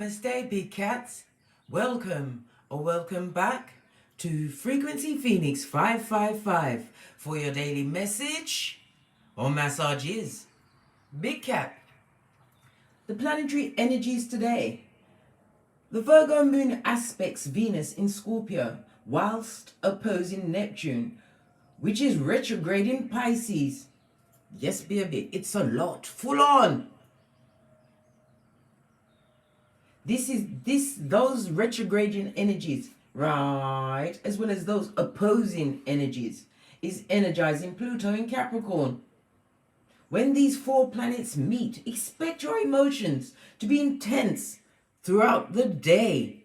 Namaste Big Cats. Welcome or welcome back to Frequency Phoenix 555 for your daily message or massages. Big Cat. The planetary energies today. The Virgo moon aspects Venus in Scorpio whilst opposing Neptune, which is retrograde in Pisces. Yes, baby, it's a lot. Full on. Those retrograding energies, right, as well as those opposing energies, is energizing Pluto in Capricorn. When these four planets meet, expect your emotions to be intense throughout the day.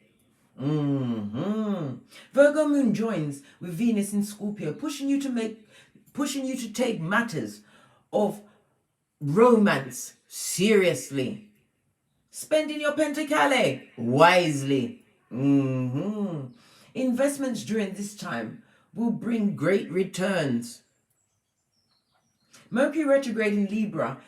Virgo moon joins with Venus in Scorpio, pushing you to take matters of romance seriously. Spending your pentacale wisely. Investments during this time will bring great returns. Mercury retrograde in Libra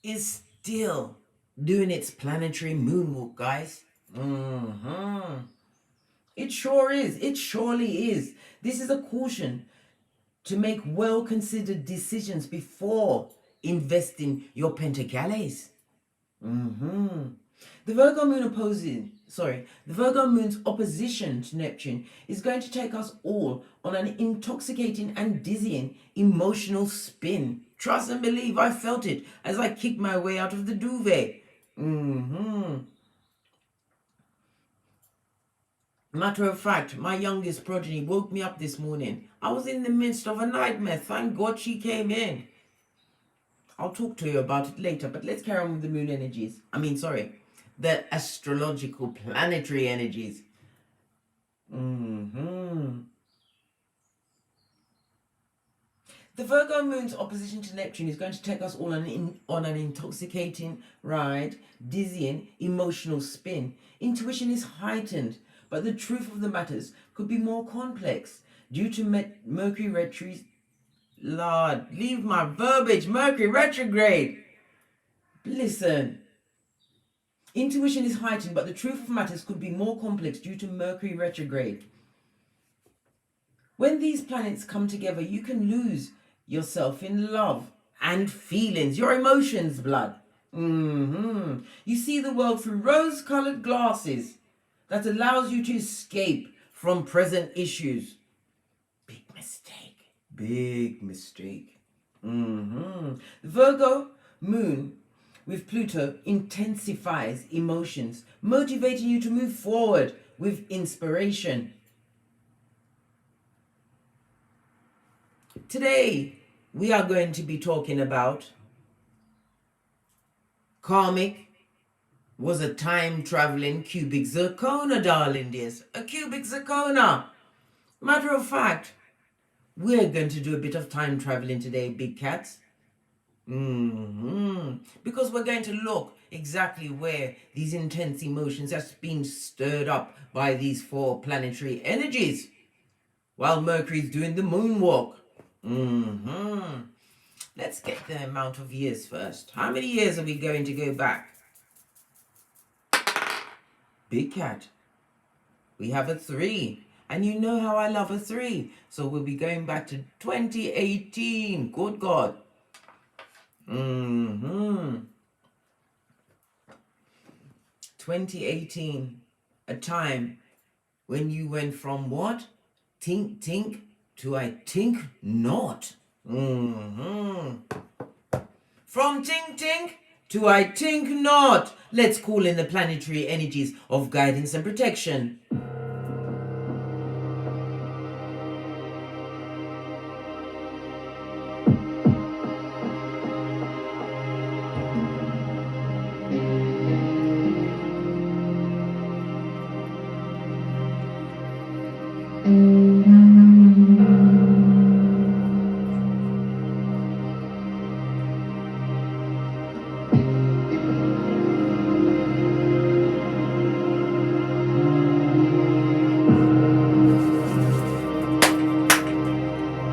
is still doing its planetary moonwalk, guys. It sure is. It surely is. This is a caution to make well-considered decisions before investing your pentacales. The Virgo moon's opposition to Neptune is going to take us all on an intoxicating and dizzying emotional spin. Trust and believe, I felt it as I kicked my way out of the duvet. Matter of fact, my youngest progeny woke me up this morning. I was in the midst of a nightmare. Thank God she came in. I'll talk to you about it later, but let's carry on with the moon energies. The astrological planetary energies. The Virgo moon's opposition to Neptune is going to take us all on an intoxicating ride, dizzying, emotional spin. Intuition is heightened, but the truth of the matters could be more complex due to Mercury retrograde. Lord, leave my verbiage. Mercury retrograde. Listen. Intuition is heightened, but the truth of matters could be more complex due to Mercury retrograde. When these planets come together, you can lose yourself in love and feelings, your emotions, blood. You see the world through rose-colored glasses that allows you to escape from present issues. Big mistake. Big mistake. The Virgo moon with Pluto intensifies emotions, motivating you to move forward with inspiration. Today, we are going to be talking about Karmic was a time-traveling cubic zirconia, darling dears. A cubic zirconia. Matter of fact, we're going to do a bit of time traveling today, big cats. Because we're going to look exactly where these intense emotions have been stirred up by these four planetary energies while Mercury's doing the moonwalk. Let's get the amount of years first. How many years are we going to go back? Big cat. We have a 3. And you know how I love a 3. So we'll be going back to 2018. Good God. 2018. A time when you went from what? Tink-Tink to I think not. From Tink-Tink to I think not. Let's call in the planetary energies of guidance and protection.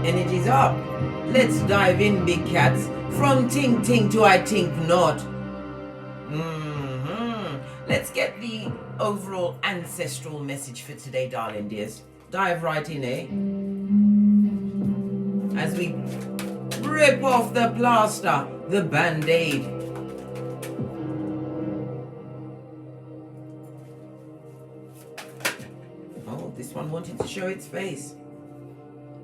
Energies up. Let's dive in, big cats. From Tink-Tink to I think not. Let's get the overall ancestral message for today, darling dears. Dive right in, eh? As we rip off the plaster, the band-aid. Oh, this one wanted to show its face.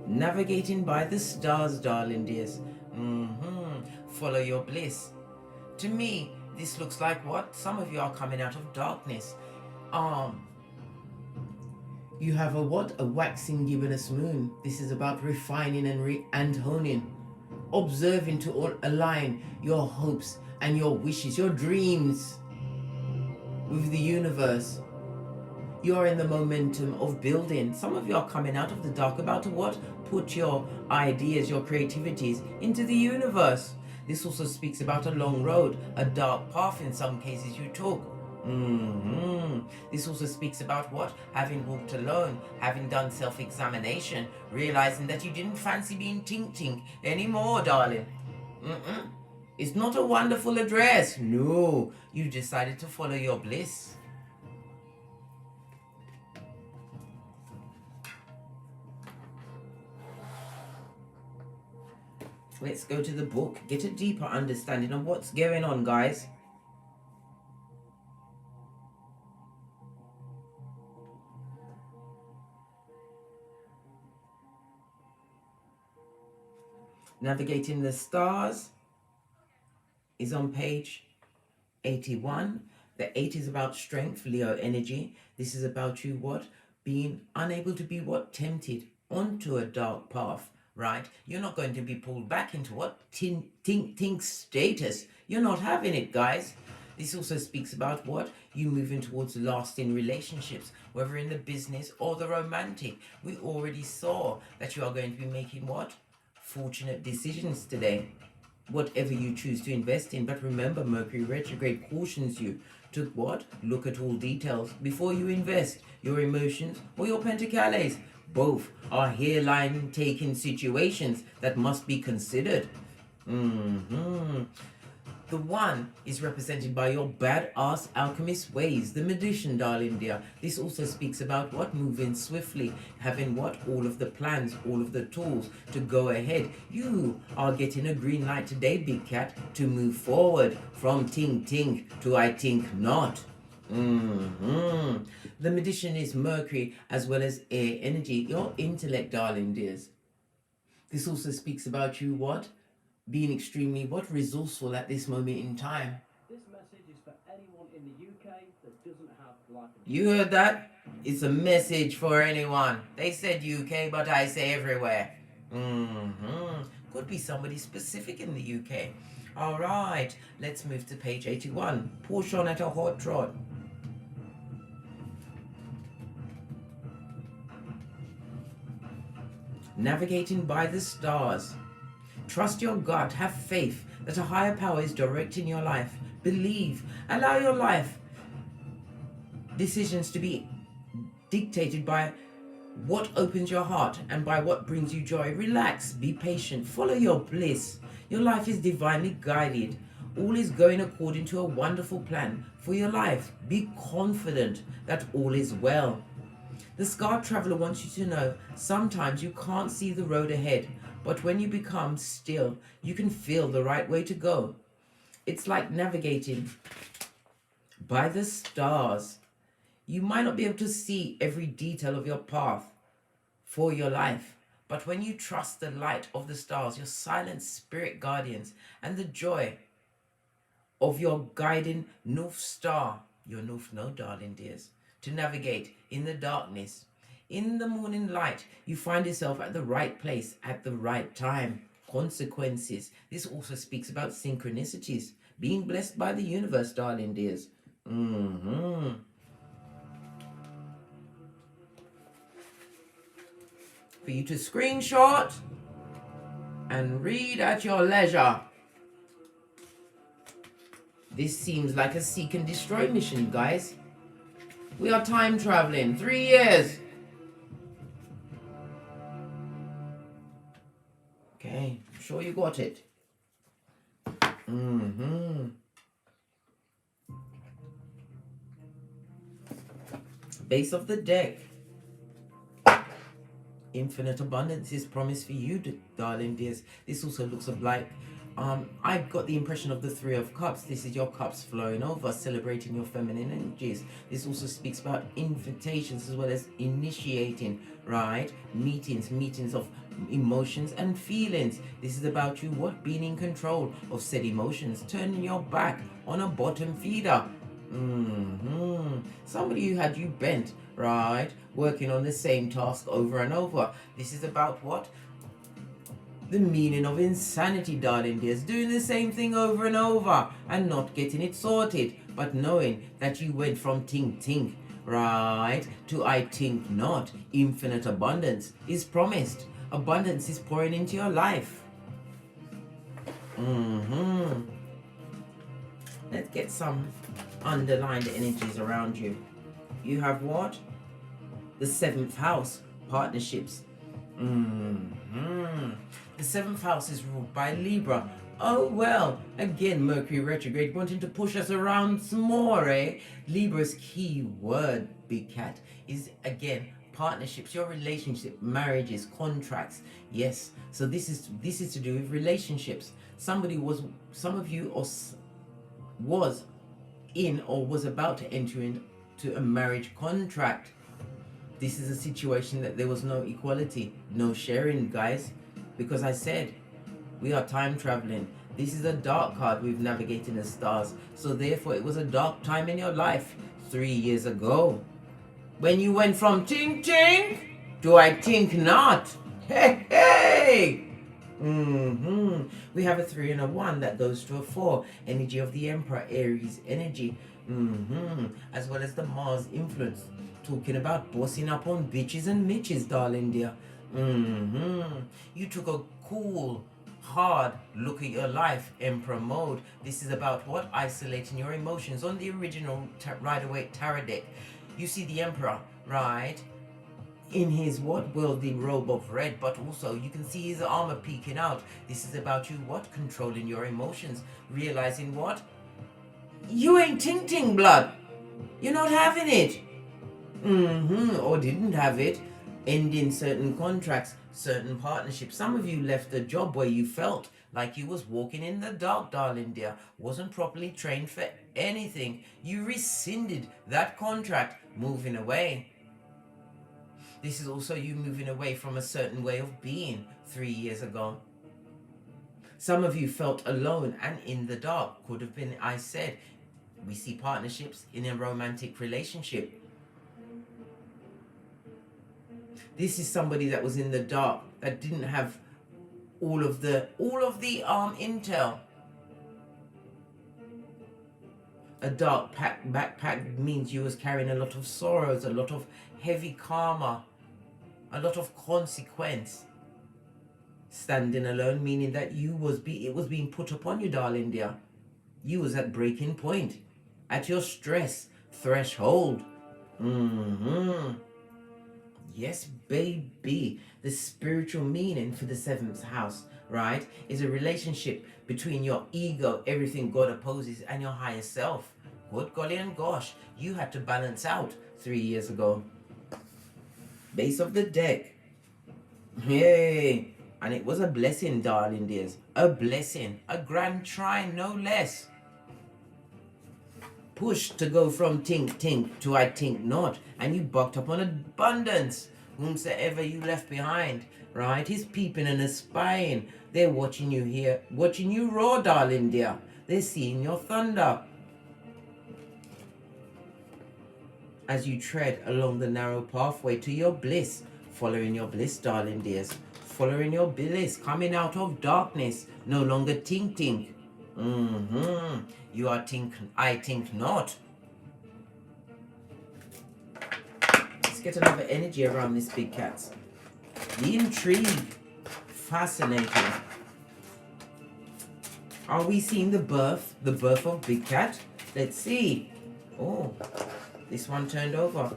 Navigating by the stars, darling dears. Follow your bliss. To me, this looks like what? Some of you are coming out of darkness. You have a what? A waxing gibbonous moon. This is about refining and honing. Observing to all align your hopes and your wishes, your dreams with the universe. You are in the momentum of building. Some of you are coming out of the dark, about to what? Put your ideas, your creativities into the universe. This also speaks about a long road, a dark path in some cases you took. This also speaks about what? Having walked alone, having done self-examination, realizing that you didn't fancy being Tink-Tink anymore, darling. It's not a wonderful address. No, you decided to follow your bliss. Let's go to the book, get a deeper understanding of what's going on, guys. Navigating the Stars is on page 81. The 8 is about strength, Leo energy. This is about you what? Being unable to be what? Tempted onto a dark path. Right? You're not going to be pulled back into what? Tink status. You're not having it, guys. This also speaks about what? You moving towards lasting relationships, whether in the business or the romantic. We already saw that you are going to be making what? Fortunate decisions today. Whatever you choose to invest in. But remember, Mercury Retrograde cautions you to what? Look at all details before you invest. Your emotions or your pentacles. Both are hairline taking situations that must be considered. The one is represented by your badass alchemist ways, the magician, darling dear. This also speaks about what? Moving swiftly, having what? All of the plans, all of the tools to go ahead. You are getting a green light today, big cat, to move forward from Tink-Tink to I think not. The magician is Mercury as well as air energy, your intellect, darling dears. This also speaks about you what? Being extremely what? Resourceful at this moment in time. This message is for anyone in the UK that doesn't have life insurance. You heard that? It's a message for anyone. They said UK, but I say everywhere. Could be somebody specific in the UK. All right, let's move to page 81. Push on at a hot trot. Navigating by the stars. Trust your gut. Have faith that a higher power is directing your life. Believe. Allow your life decisions to be dictated by what opens your heart and by what brings you joy. Relax. Be patient. Follow your bliss. Your life is divinely guided. All is going according to a wonderful plan for your life. Be confident that all is well. The Scar Traveler wants you to know sometimes you can't see the road ahead, but when you become still, you can feel the right way to go. It's like navigating by the stars. You might not be able to see every detail of your path for your life, but when you trust the light of the stars, your silent spirit guardians, and the joy of your guiding North Star, your North Node, darling dears, to navigate in the darkness. In the morning light, you find yourself at the right place at the right time. Consequences. This also speaks about synchronicities. Being blessed by the universe, darling dears. For you to screenshot and read at your leisure. This seems like a seek and destroy mission, guys. We are time traveling. 3 years. Okay, I'm sure you got it. Base of the deck. Infinite abundance is promised for you, darling dears. This also looks like I've got the impression of the Three of Cups. This is your cups flowing over, celebrating your feminine energies. This also speaks about invitations as well as initiating, right? Meetings of emotions and feelings. This is about you, what? Being in control of said emotions, turning your back on a bottom feeder. Somebody who had you bent, right, working on the same task over and over. This is about what? The meaning of insanity, darling dears. Doing the same thing over and over and not getting it sorted, but knowing that you went from Tink-Tink, right, to I think not. Infinite abundance is promised. Abundance is pouring into your life. Let's get some underlined energies around you. You have what? The 7th house, partnerships. The 7th house is ruled by Libra. Oh well, again Mercury retrograde wanting to push us around some more, eh? Libra's key word, big cat, is again partnerships, your relationship, marriages, contracts. Yes, so this is to do with relationships. Some of you was in or was about to enter into a marriage contract. This is a situation that there was no equality, no sharing, guys, because I said we are time traveling. This is a dark card we've navigated the stars, so therefore it was a dark time in your life 3 years ago when you went from Tink-Tink to I think not. Hey, hey! We have a 3 and a 1 that goes to a 4. Energy of the Emperor, Aries energy. As well as the Mars influence. Talking about bossing up on bitches and mitches, darling dear. You took a cool, hard look at your life, Emperor mode. This is about what? Isolating your emotions. On the original Rider-Waite tarot deck, you see the Emperor, right? In his what? Worldly robe of red, but also you can see his armor peeking out. This is about you what? Controlling your emotions. Realizing what? You ain't Tink-Tink blood. You're not having it. Or didn't have it. Ending certain contracts, certain partnerships. Some of you left a job where you felt like you was walking in the dark, darling dear. Wasn't properly trained for anything. You rescinded that contract, moving away. This is also you moving away from a certain way of being 3 years ago. Some of you felt alone and in the dark. Could have been, I said, we see partnerships in a romantic relationship. This is somebody that was in the dark, that didn't have all of the intel. A dark backpack means you was carrying a lot of sorrows, a lot of heavy karma, a lot of consequence. Standing alone, meaning that it was being put upon you, darling dear. You was at breaking point, at your stress threshold. Yes, baby. The spiritual meaning for the 7th house, right, is a relationship between your ego, everything God opposes, and your higher self. Good golly and gosh, you had to balance out 3 years ago. Base of the deck. Yay. And it was a blessing, darling dears. A blessing. A grand try, no less. Pushed to go from Tink-Tink to I think not. And you bucked up on abundance. Whomsoever you left behind, right? He's peeping and spying. They're watching you here, watching you roar, darling dear. They're seeing your thunder. As you tread along the narrow pathway to your bliss, following your bliss, darling dears. Following your bliss, coming out of darkness, no longer Tink-Tink. You are I think not. Let's get another energy around this big cat. The intrigue. Fascinating. Are we seeing the birth of big cat? Let's see. Oh, this one turned over.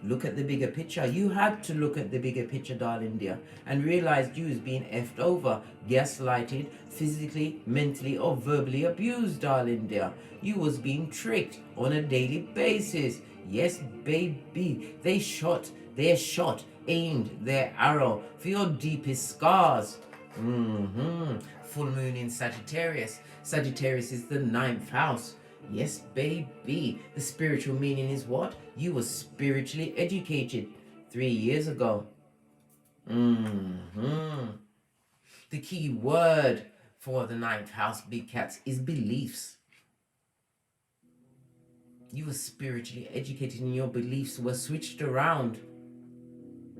Look at the bigger picture. You had to look at the bigger picture, darling dear, and realized you was being effed over, gaslighted, physically, mentally, or verbally abused, darling dear. You was being tricked on a daily basis. Yes, baby. They shot, aimed their arrow for your deepest scars. Full moon in Sagittarius. Sagittarius is the 9th house. Yes, baby. The spiritual meaning is what? You were spiritually educated 3 years ago. The key word for the 9th house, big cats, is beliefs. You were spiritually educated and your beliefs were switched around.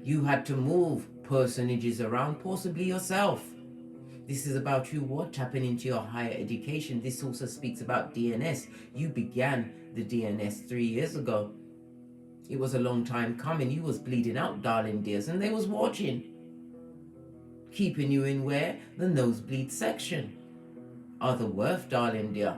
You had to move personages around, possibly yourself. This is about you, what? Tapping into your higher education. This also speaks about DNS. You began the DNS 3 years ago. It was a long time coming. You was bleeding out, darling dears, and they was watching. Keeping you in where? The nosebleed section. Are the worth, darling dear.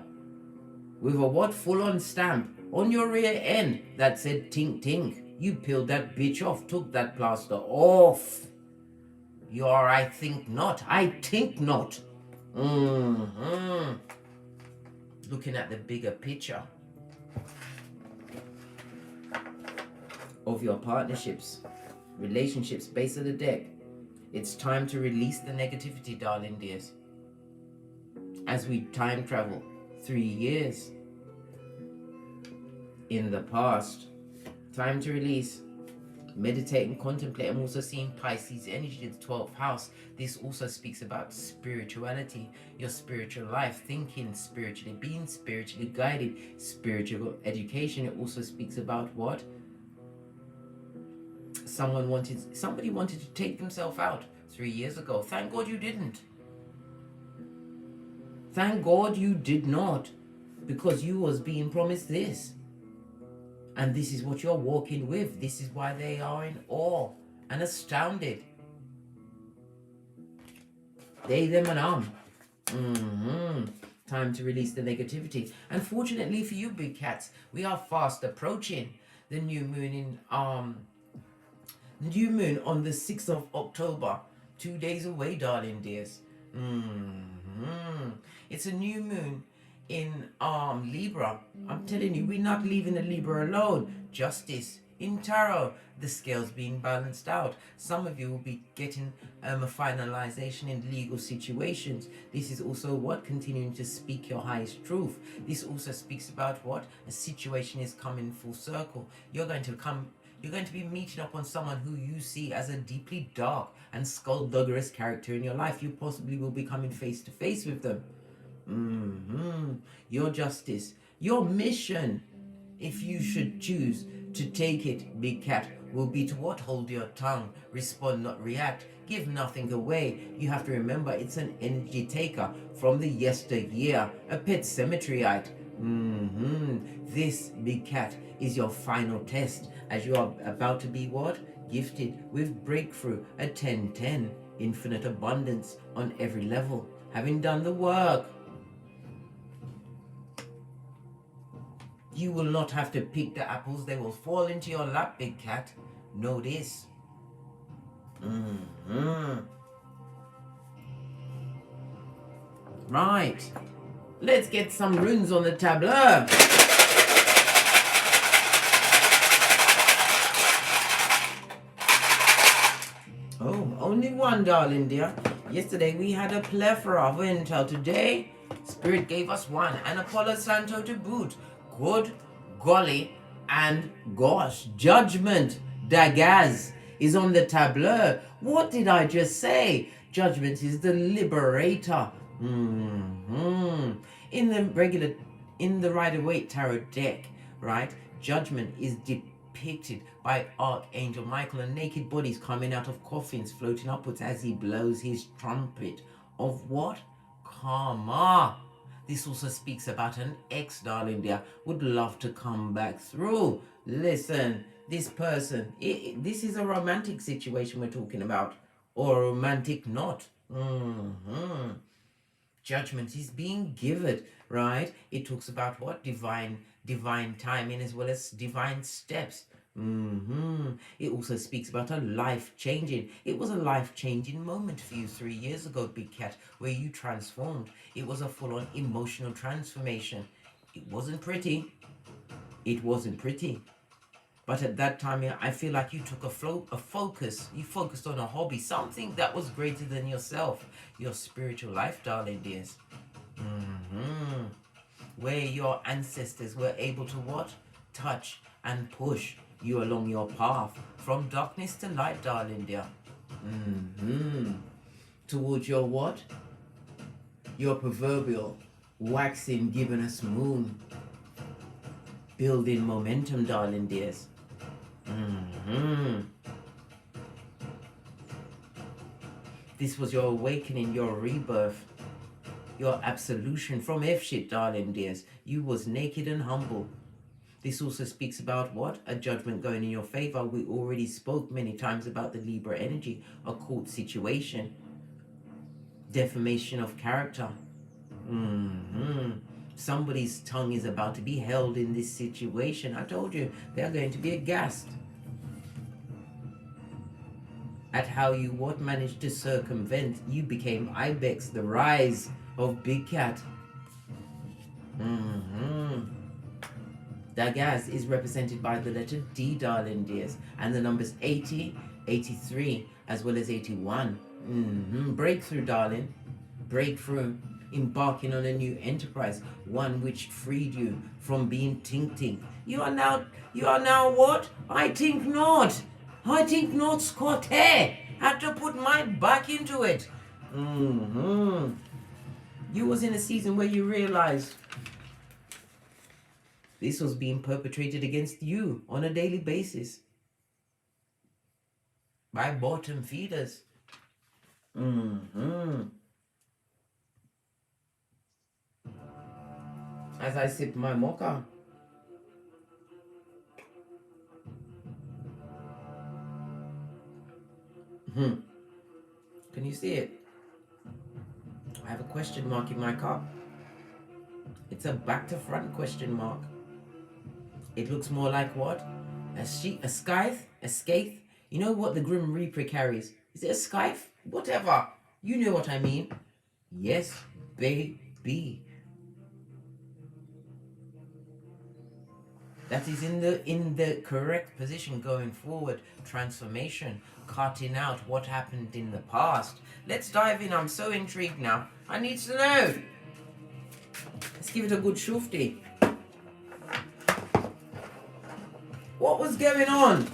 With a what? Full-on stamp on your rear end that said Tink-Tink. You peeled that bitch off, took that plaster off. You are, I think not. I think not. Looking at the bigger picture of your partnerships, relationships, base of the deck. It's time to release the negativity, darling dears. As we time travel 3 years in the past, time to release. Meditate and contemplate. I'm also seeing Pisces energy, the 12th house. This also speaks about spirituality, your spiritual life, thinking spiritually, being spiritually guided, spiritual education. It also speaks about what? Somebody wanted to take themselves out 3 years ago. Thank God you didn't. Thank God you did not, because you was being promised this. And this is what you're walking with. This is why they are in awe and astounded. They, them, and Time to release the negativity. Unfortunately for you, big cats, we are fast approaching the new moon on the 6th of October. 2 days away, darling dears. It's a new moon in Libra. I'm telling you, we're not leaving the Libra alone. Justice in tarot, the scales being balanced out. Some of you will be getting a finalization in legal situations. This is also what? Continuing to speak your highest truth. This also speaks about what? A situation is coming full circle. You're going to be meeting up on someone who you see as a deeply dark and skullduggerous character in your life. You possibly will be coming face to face with them. Your justice, your mission, if you should choose to take it, big cat, will be to what? Hold your tongue, respond, not react, give nothing away. You have to remember it's an energy taker from the yesteryear, a pet cemeteryite. This, big cat, is your final test as you are about to be what? Gifted with breakthrough, a 10-10, infinite abundance on every level, having done the work. You will not have to pick the apples. They will fall into your lap, big cat. Know this. Right. Let's get some runes on the tableau. Oh, only one, darling dear. Yesterday we had a plethora of intel. Today, Spirit gave us one. And a Palo Santo to boot. Good golly and gosh, Judgment Dagaz is on the tableau. What did I just say? Judgment is the liberator. In the Rider-Waite tarot deck, right? Judgment is depicted by Archangel Michael, and naked bodies coming out of coffins floating upwards as he blows his trumpet of what? Karma. This also speaks about an ex, darling dear, would love to come back through. Listen, this person, this is a romantic situation we're talking about, or a romantic knot. Judgment is being given, right? It talks about what? Divine timing as well as divine steps. It also speaks about a life-changing. It was a life-changing moment for you 3 years ago, Big Cat, where you transformed. It was a full-on emotional transformation. It wasn't pretty. It wasn't pretty. But at that time, I feel like you took a focus. You focused on a hobby, something that was greater than yourself, your spiritual life, darling dears. Where your ancestors were able to what? Touch and push you along your path from darkness to light, darling dear. Towards your what? Your proverbial waxing gibbonous moon. Building momentum, darling dears. This was your awakening, your rebirth, your absolution from F-shit, darling dears. You was naked and humble. This also speaks about what? A judgment going in your favor. We already spoke many times about the Libra energy, a court situation, defamation of character. Somebody's tongue is about to be held in this situation. I told you, they're going to be aghast at how you what managed to circumvent. You became Ibex, the rise of Big Cat. That gas is represented by the letter D, darling dears, and the numbers 80, 83, as well as 81. Breakthrough, darling. Breakthrough. Embarking on a new enterprise, one which freed you from being Tink-Tink. You are now what? I think not. I think not, Scott. Hey, had to put my back into it. You was in a season where you realized this was being perpetrated against you on a daily basis by bottom feeders. As I sip my mocha. Can you see it? I have a question mark in my cup. It's a back to front question mark. It looks more like what? A scythe? A scythe? You know what the Grim Reaper carries? Is it a scythe? Whatever. You know what I mean. Yes, baby. That is in the correct position going forward. Transformation. Cutting out what happened in the past. Let's dive in. I'm so intrigued now. I need to know. Let's give it a good shufti. What was going on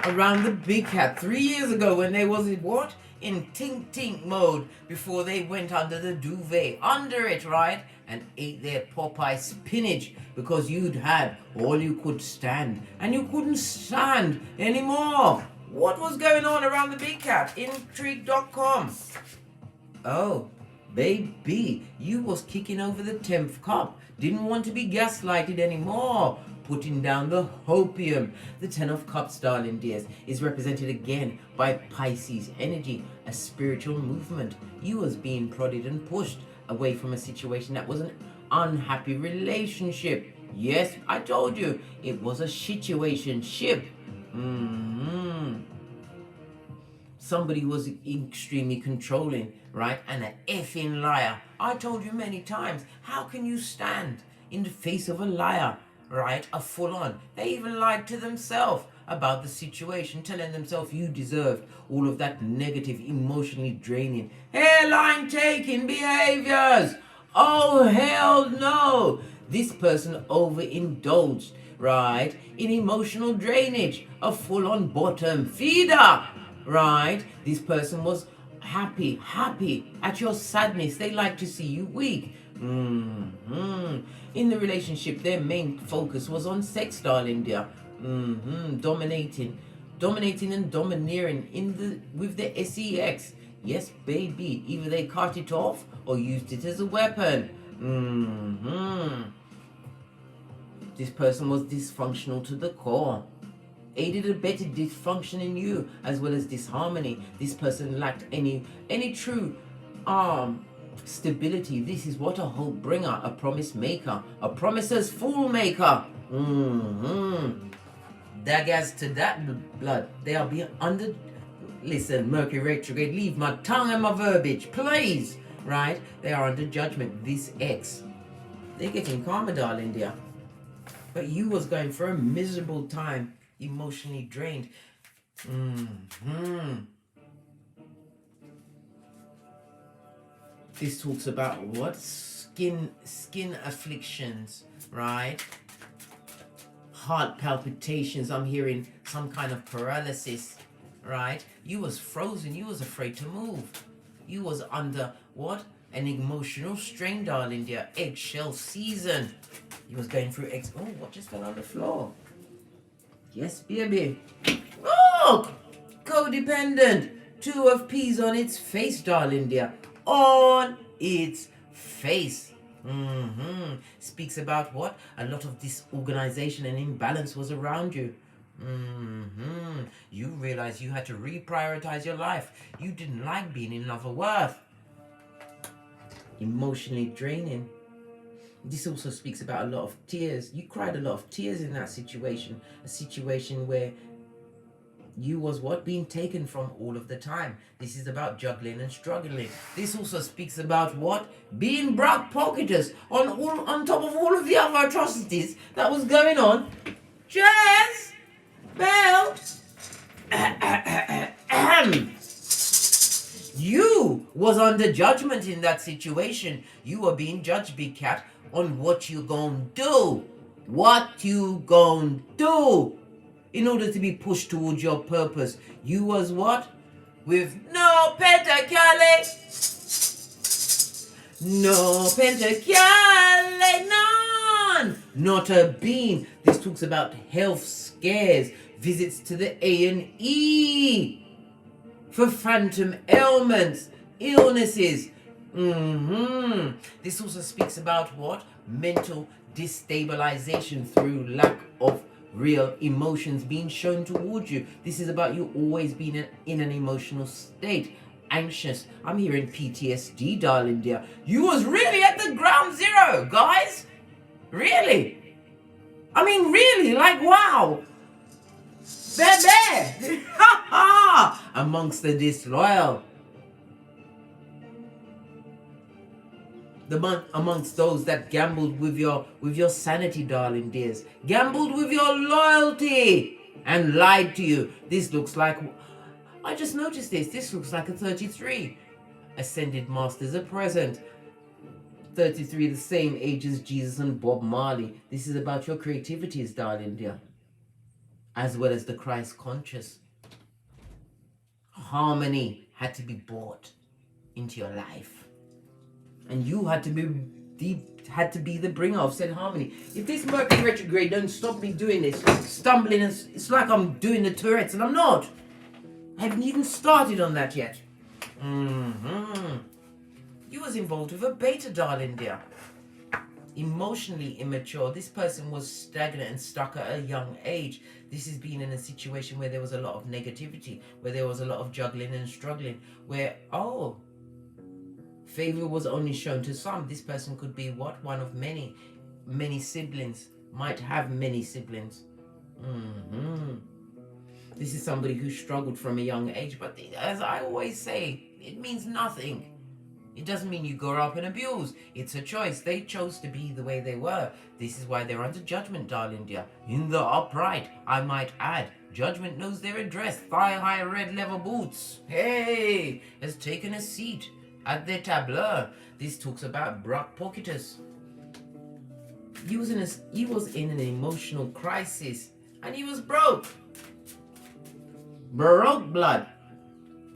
around the Big Cat 3 years ago when they was what? In Tink-Tink mode before they went under the duvet, under it, right? And ate their Popeye spinach because you'd had all you could stand and you couldn't stand anymore. What was going on around the Big Cat? Intrigue.com. Oh, baby, you was kicking over the 10th cup. Didn't want to be gaslighted anymore. Putting down the hopium. The 10 of Cups, darling dears, is represented again by Pisces energy, a spiritual movement. You was being prodded and pushed away from a situation that was an unhappy relationship. Yes, I told you, it was a situationship. Somebody was extremely controlling, right? And an effing liar. I told you many times, how can you stand in the face of a liar, right? A full-on. They even lied to themselves about the situation, telling themselves you deserved all of that negative, emotionally draining, hairline taking behaviors. Oh, hell no. This person overindulged, right, in emotional drainage, a full-on bottom feeder, right? This person was happy at your sadness. They like to see you weak. In the relationship, their main focus was on sex, darling dear. Dominating and domineering with the sex. Yes, baby. Either they cut it off or used it as a weapon. This person was dysfunctional to the core. Aided and abetted dysfunction in you as well as disharmony. This person lacked any true stability. This is what a hope bringer, a promise maker, a promiser's fool maker. Daggers to that blood. They are being under. Listen, Mercury Retrograde, leave my tongue and my verbiage, please. Right? They are under judgment. This ex. They're getting karma, darling, dear. But you was going for a miserable time, emotionally drained. This talks about what? Skin afflictions, right? Heart palpitations. I'm hearing some kind of paralysis, right? You was frozen. You was afraid to move. You was under what? An emotional strain, darling, dear. Eggshell season. You was going through Oh, what just fell on the floor? Yes, baby. Oh, codependent. 2 of P's on its face, darling, dear. On its face. Speaks about what? A lot of disorganization and imbalance was around you. You realized you had to reprioritize your life. You didn't like being in love or worth. Emotionally draining. This also speaks about a lot of tears. You cried a lot of tears in that situation. A situation where you was what? Being taken from all of the time. This is about juggling and struggling. This also speaks about what? Being broke-pocketed on top of all of the other atrocities that was going on. Jazz! Bell! You was under judgment in that situation. You were being judged, big cat, on what you gonna do. What you gonna do in order to be pushed towards your purpose. You was what? With no pentacale. No pentacale, none. Not a beam. This talks about health scares, visits to the A&E for phantom ailments, illnesses. This also speaks about what? Mental destabilization through lack of real emotions being shown towards you. This is about you always being in an emotional state. Anxious. I'm hearing PTSD, darling dear. You was really at the ground zero, guys. Really. I mean, really, like, wow. Baby. Amongst the disloyal. Amongst those that gambled with your sanity, darling dears, gambled with your loyalty and lied to you. This looks like, I just noticed this looks like a 33. Ascended masters are present. 33, the same age as Jesus and Bob Marley. This is about your creativities, darling dear, as well as the Christ conscious. Harmony had to be brought into your life. And you had to be the bringer of said harmony. If this Mercury retrograde don't stop me doing this, stumbling, it's like I'm doing the Tourette's, and I'm not. I haven't even started on that yet. You was involved with a beta, darling dear. Emotionally immature. This person was stagnant and stuck at a young age. This has been in a situation where there was a lot of negativity, where there was a lot of juggling and struggling, where, favor was only shown to some. This person could be what? One of many siblings. Might have many siblings. This is somebody who struggled from a young age. But as I always say, it means nothing. It doesn't mean you grow up and abuse. It's a choice. They chose to be the way they were. This is why they're under judgment, darling dear. In the upright, I might add. Judgment knows their address. Thigh-high red leather boots. Hey, has taken a seat at their tableau. This talks about broke-pocketus. He was in an emotional crisis, and he was broke. Broke blood.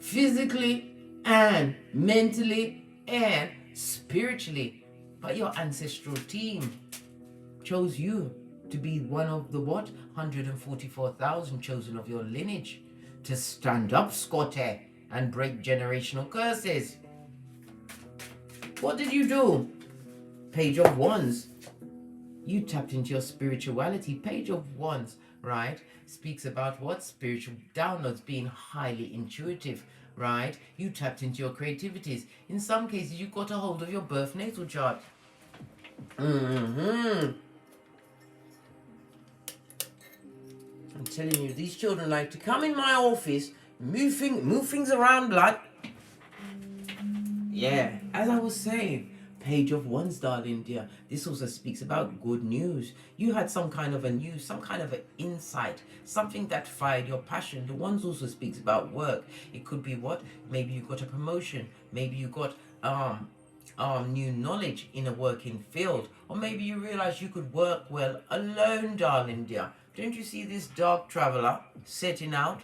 Physically and mentally and spiritually. But your ancestral team chose you to be one of the what? 144,000 chosen of your lineage to stand up, Scotty, and break generational curses. What did you do? Page of Wands. You tapped into your spirituality. Page of Wands, right? Speaks about what? Spiritual downloads, being highly intuitive, right? You tapped into your creativities. In some cases, you got a hold of your birth natal chart. I'm telling you, these children like to come in my office, move things around, blood. Yeah, as I was saying, Page of Wands, darling dear. This also speaks about good news. You had some kind of a news, some kind of an insight, something that fired your passion. The Wands also speaks about work. It could be what? Maybe you got a promotion. Maybe you got new knowledge in a working field. Or maybe you realize you could work well alone, darling dear. Don't you see this dark traveler setting out?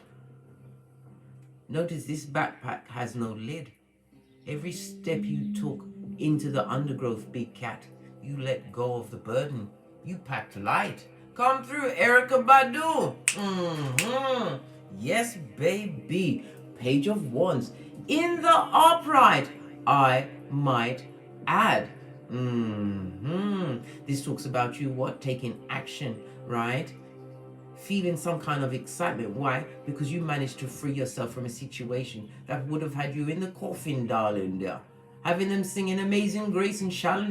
Notice this backpack has no lid. Every step you took into the undergrowth, big cat, you let go of the burden. You packed light. Come through, Erica Badu. Yes, baby. Page of Wands. In the upright, I might add. This talks about you, what? Taking action, right? Feeling some kind of excitement. Why? Because you managed to free yourself from a situation that would have had you in the coffin, darling dear. Having them singing Amazing Grace and shall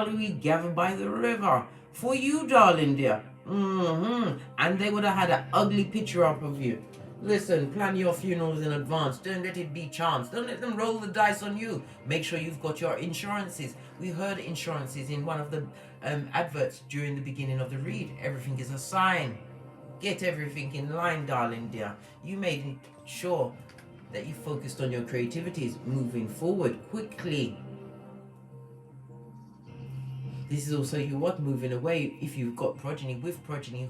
we gather by the river for you, darling dear. And they would have had an ugly picture up of you. Listen, plan your funerals in advance. Don't let it be chance. Don't let them roll the dice on you. Make sure you've got your insurances. We heard insurances in one of the adverts during the beginning of the read. Everything is a sign. Get everything in line, darling dear. You made sure that you focused on your creativities, moving forward quickly. This is also you what? Moving away. If you've got progeny, with progeny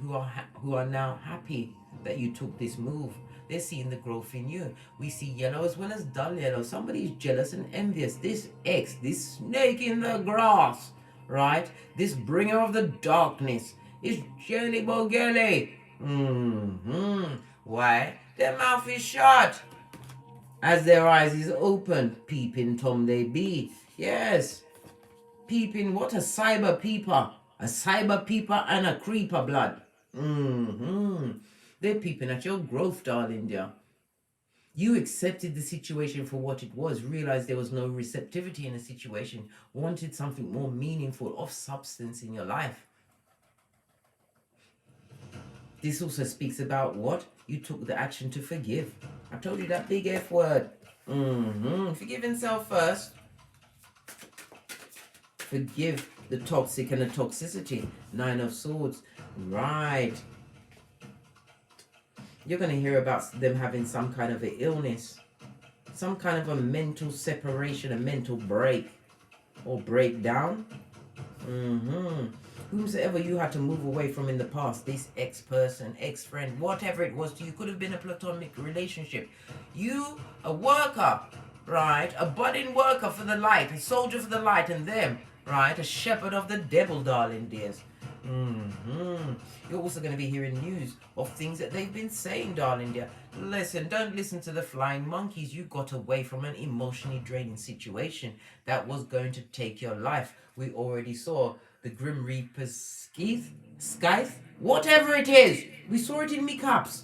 who are now happy that you took this move. They're seeing the growth in you. We see yellow as well as dull yellow. Somebody's jealous and envious. This X, this snake in the grass, right? This bringer of the darkness is jelly bogele. Why? Their mouth is shut as their eyes is open, peeping Tom they be. Yes, peeping what? A cyber peeper and a creeper, blood. They're peeping at your growth, darling dear. You accepted the situation for what it was, realized there was no receptivity in the situation, wanted something more meaningful, of substance in your life. This also speaks about what? You took the action to forgive. I told you that big F word. Forgive yourself first. Forgive the toxic and the toxicity. 9 of Swords. Right. You're going to hear about them having some kind of an illness. Some kind of a mental separation, a mental break. Or breakdown. Whomsoever you had to move away from in the past, this ex-person, ex-friend, whatever it was to you, could have been a platonic relationship. You, a worker, right? A budding worker for the light, a soldier for the light, and them, right? A shepherd of the devil, darling dears. You're also going to be hearing news of things that they've been saying, darling dear. Listen, don't listen to the flying monkeys. You got away from an emotionally draining situation that was going to take your life. We already saw the Grim Reaper's scythe, whatever it is. We saw it in me cups.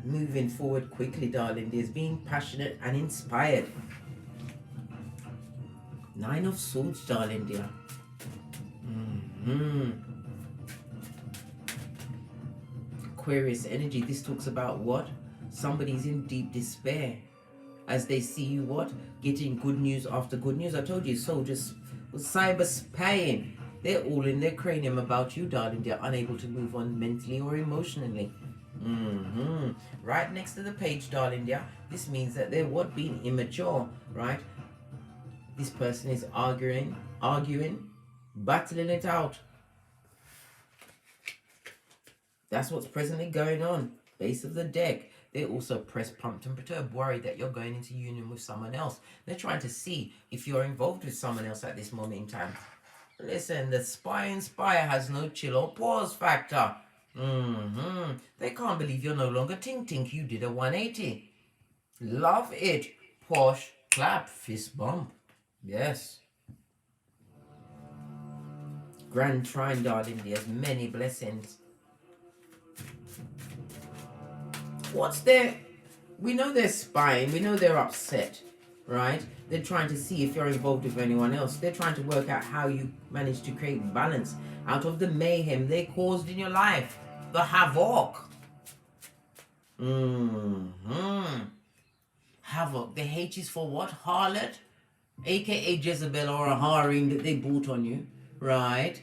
Moving forward quickly, darling dears, being passionate and inspired. 9 of Swords, darling dear. Aquarius energy. This talks about what? Somebody's in deep despair as they see you what? Getting good news after good news. I told you, soldiers cyber spying. They're all in their cranium about you, darling. They're unable to move on mentally or emotionally. Right next to the page, darling dear. This means that they're what? Being immature, right? This person is arguing, battling it out. That's what's presently going on. Base of the deck. They're also pressed, pumped, and perturbed, worried that you're going into union with someone else. They're trying to see if you're involved with someone else at this moment in time. Listen, the spy inspire has no chill or pause factor. They can't believe you're no longer Tink-Tink. You did a 180. Love it. Posh, clap, fist bump. Yes. Grand trine, darling. There's many blessings. What's there? We know they're spying. We know they're upset. right? They're trying to see if you're involved with anyone else. They're trying to work out how you manage to create balance out of the mayhem they caused in your life. The havoc. Havoc. The H is for what? Harlot? AKA Jezebel or a harem that they bought on you, right?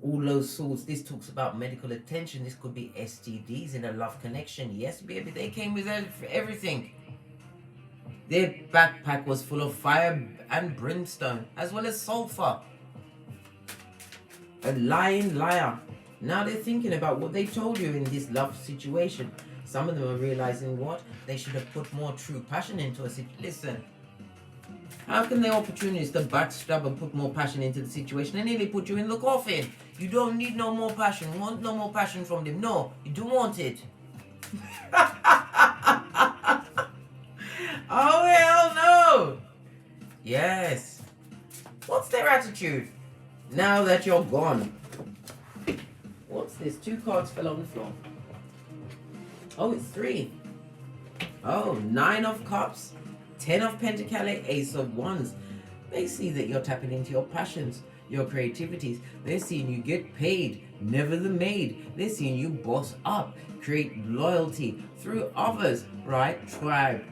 All those sorts. This talks about medical attention. This could be STDs in a love connection. Yes, baby, they came with everything. Their backpack was full of fire and brimstone, as well as sulfur. A lying liar. Now they're thinking about what they told you in this love situation. Some of them are realizing what? They should have put more true passion into a situation. Listen. How can the opportunists to backstab and put more passion into the situation and nearly put you in the coffin? You don't need no more passion. You want no more passion from them. No, you don't want it. Oh, hell no. Yes. What's their attitude now that you're gone? What's this? 2 cards fell on the floor. Oh, it's 3. Oh, 9 of Cups. 10 of Pentacles, Ace of Wands. They see that you're tapping into your passions, your creativities. They're seeing you get paid, never the maid. They're seeing you boss up, create loyalty through others, right? Tribe,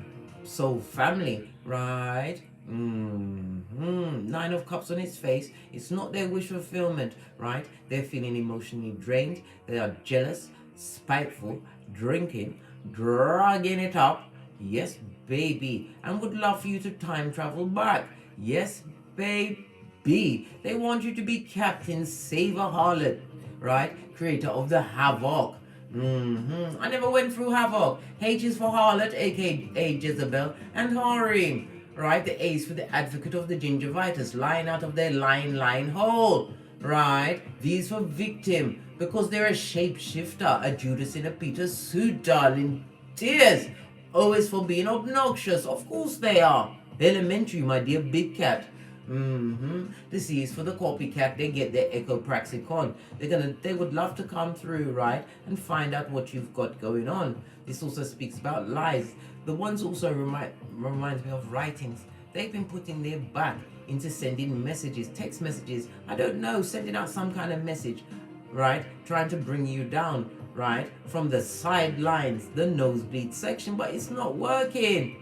soul, family, right? 9 of Cups on his face. It's not their wish fulfillment, right? They're feeling emotionally drained. They are jealous, spiteful, drinking, drugging it up. Yes, baby. And would love for you to time travel back. Yes, baby. They want you to be Captain Save a Harlot, right? Creator of the havoc. I never went through havoc. H is for harlot, aka Jezebel, and harem, right? The A is for the advocate of the gingivitis, lying out of their lying hole, right? V is for victim, because they're a shapeshifter, a Judas in a Peter suit, darling. Tears. O is for being obnoxious. Of course they are. Elementary, my dear big cat. The C is for the copycat. They get their echopraxicon. They would love to come through, right, and find out what you've got going on. This also speaks about lies. The ones also reminds me of writings. They've been putting their back into sending messages, text messages. I don't know, sending out some kind of message, right, trying to bring you down, right, from the sidelines, the nosebleed section, but it's not working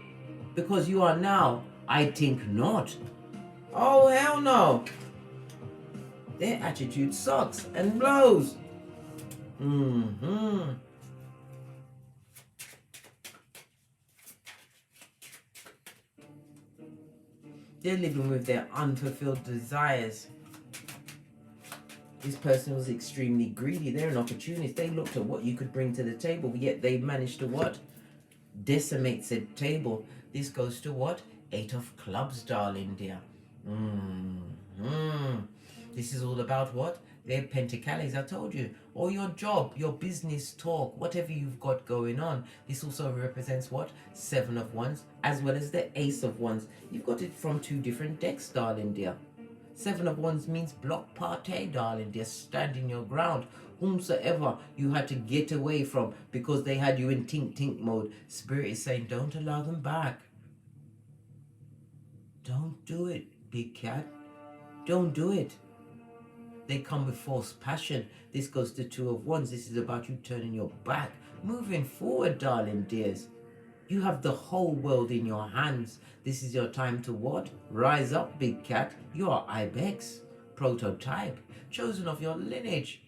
because you are now, I think not. Oh, hell no. Their attitude sucks and blows. They're living with their unfulfilled desires. This person was extremely greedy. They're an opportunist. They looked at what you could bring to the table, yet they managed to what? Decimate said table. This goes to what? 8 of Clubs, darling dear. This is all about what? Their pentacles, I told you. Or your job, your business talk, whatever you've got going on. This also represents what? 7 of Wands, as well as the Ace of Wands. You've got it from 2 different decks, darling dear. 7 of Wands means block party, darling dear. Standing your ground. Whomsoever you had to get away from because they had you in Tink-Tink mode. Spirit is saying, don't allow them back. Don't do it, big cat. Don't do it. They come with false passion. This goes to 2 of Wands. This is about you turning your back. Moving forward, darling dears. You have the whole world in your hands. This is your time to what? Rise up, big cat. You are Ibex. Prototype. Chosen of your lineage.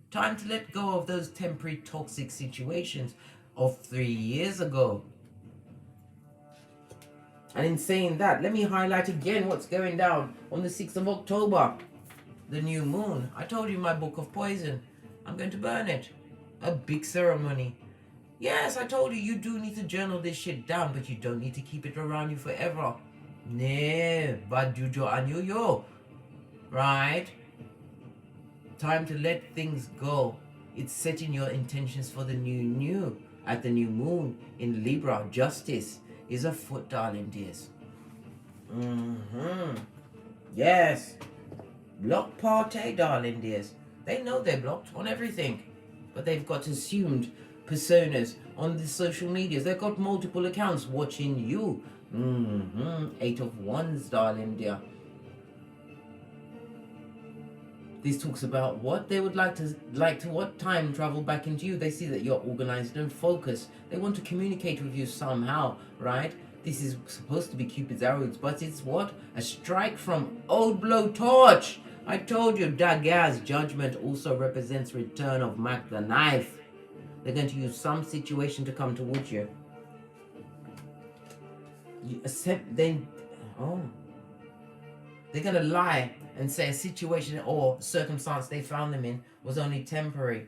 Time to let go of those temporary toxic situations of 3 years ago. And in saying that, let me highlight again what's going down on the 6th of October. The new moon. I told you my book of poison. I'm going to burn it. A big ceremony. Yes, I told you, you do need to journal this shit down, but you don't need to keep it around you forever. No, bad juju and yo. Right? Time to let things go. It's setting your intentions for the new. At the new moon in Libra, justice is afoot, darling dears. Yes. Block party, darling dears. They know they're blocked on everything, but they've got assumed personas on the social medias. They've got multiple accounts watching you. Eight of Wands, darling dear. This talks about what they would like to what time travel back into you. They see that you're organized and focused. They want to communicate with you somehow, right? This is supposed to be Cupid's arrows, but it's what? A strike from Old Blowtorch. I told you, Dagger's judgment also represents return of Mac the Knife. They're going to use some situation to come towards you. They're going to lie and say a situation or circumstance they found them in was only temporary.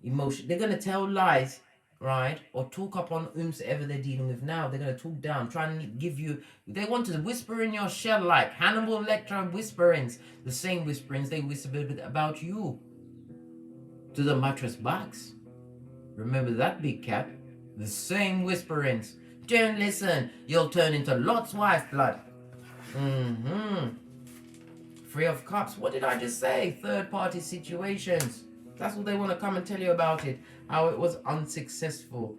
Emotion. They're going to tell lies, right? Or talk up on whomsoever they're dealing with now. They're going to talk down, try and give you... They want to whisper in your shell like Hannibal Lecter whisperings. The same whisperings they whispered about you. To the mattress box. Remember that, big cat? The same whisperings. Don't listen. You'll turn into Lot's wife blood. Three of Cups. What did I just say? Third party situations. That's what they want to come and tell you about it. How it was unsuccessful.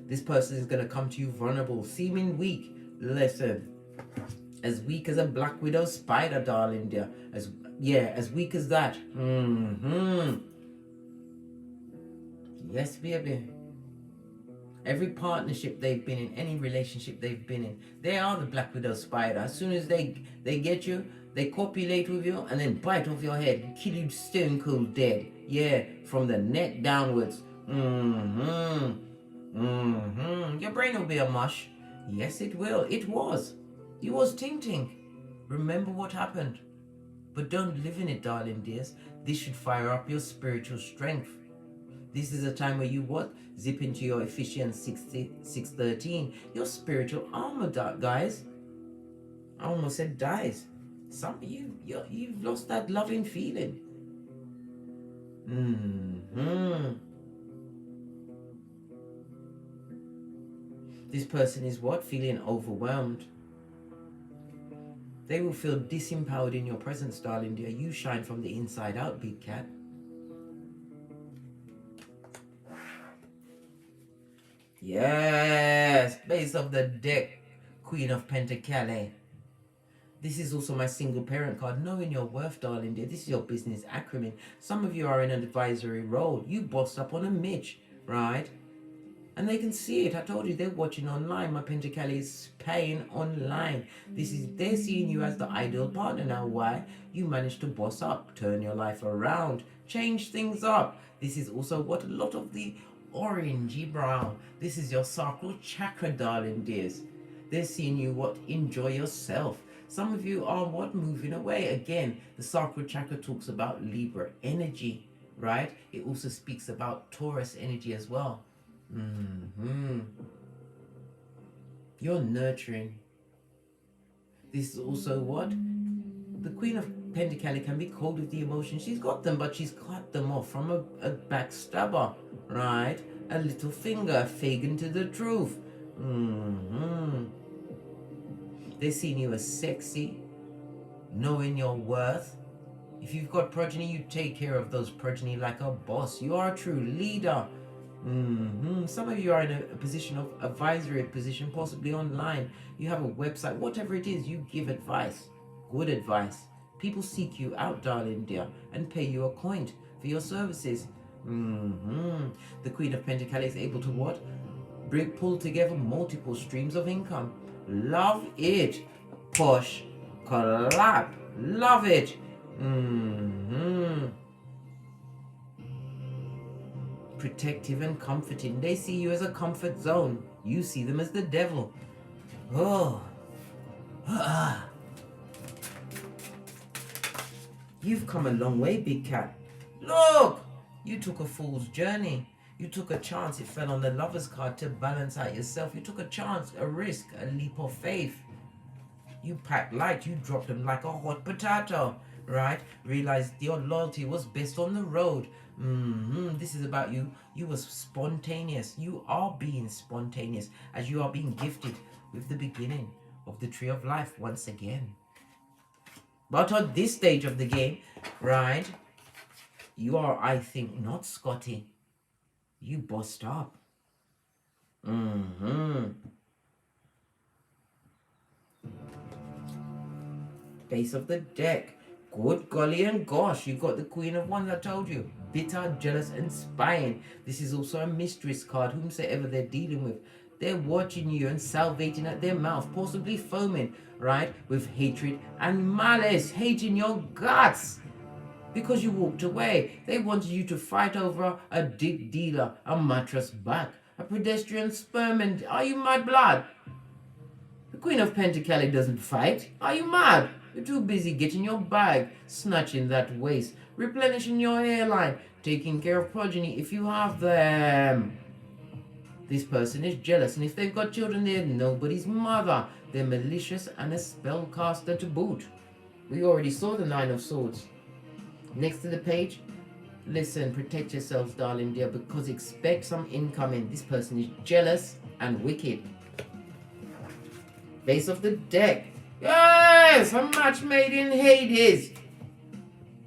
This person is going to come to you vulnerable, seeming weak. Listen. As weak as a black widow spider, darling dear. As weak as that. Yes, baby. Every partnership they've been in, any relationship they've been in, they are the black widow spider. As soon as they get you, they copulate with you and then bite off your head, kill you stone cold dead. Yeah, from the neck downwards. Your brain will be a mush. Yes, it will. It was. You was Tink-Tink. Remember what happened. But don't live in it, darling dears. This should fire up your spiritual strength. This is a time where you what? Zip into your Ephesians 6:13. Your spiritual armor, guys. I almost said dies. Some of you've lost that loving feeling. This person is what? Feeling overwhelmed. They will feel disempowered in your presence, darling dear. You shine from the inside out, big cat. Yes, base of the deck, Queen of Pentacles. This is also my single parent card. Knowing your worth, darling dear. This is your business acumen. Some of you are in an advisory role. You bossed up on a Mitch, right? And they can see it. I told you they're watching online. My Pentacles is paying online. They're seeing you as the ideal partner now. Why? You managed to boss up, turn your life around, change things up. This is also what a lot of the orangey brown. This is your sacral chakra, darling dears. They're seeing you what? Enjoy yourself. Some of you are what? Moving away. Again, the sacral chakra talks about Libra energy, right? It also speaks about Taurus energy as well. You're nurturing. This is also what? The Queen of Pentacles can be cold with the emotions. She's got them, but she's cut them off from a backstabber, right? A little finger, Fagin to the truth. They're seeing you as sexy, knowing your worth. If you've got progeny, you take care of those progeny like a boss. You are a true leader. Some of you are in a position of advisory position, possibly online. You have a website, whatever it is, you give advice, good advice. People seek you out, darling dear, and pay you a coin for your services. The Queen of Pentacles is able to what? Pull together multiple streams of income. Love it. Push. Clap. Love it. Protective and comforting. They see you as a comfort zone. You see them as the devil. You've come a long way, big cat. Look! You took a fool's journey. You took a chance. It fell on the Lover's card to balance out yourself. You took a chance, a risk, a leap of faith. You packed light. You dropped them like a hot potato, right? Realized your loyalty was best on the road. This is about you. You were spontaneous. You are being spontaneous as you are being gifted with the beginning of the tree of life once again. But at this stage of the game, right, you are, I think, not Scotty. You bust up. Base of the deck. Good golly and gosh, you've got the Queen of Wands, I told you. Bitter, jealous, and spying. This is also a mistress card, whomsoever they're dealing with. They're watching you and salivating at their mouth, possibly foaming, right? With hatred and malice, hating your guts. Because you walked away. They wanted you to fight over a dick dealer, a mattress back, a pedestrian sperm, and are you mad blood? The Queen of Pentacles doesn't fight. Are you mad? You're too busy getting your bag, snatching that waist, replenishing your hairline, taking care of progeny if you have them. This person is jealous, and if they've got children, they're nobody's mother. They're malicious and a spellcaster to boot. We already saw the Nine of Swords. Next to the page, listen, protect yourselves, darling dear, because expect some incoming. This person is jealous and wicked. Base of the deck. Yes, a match made in Hades.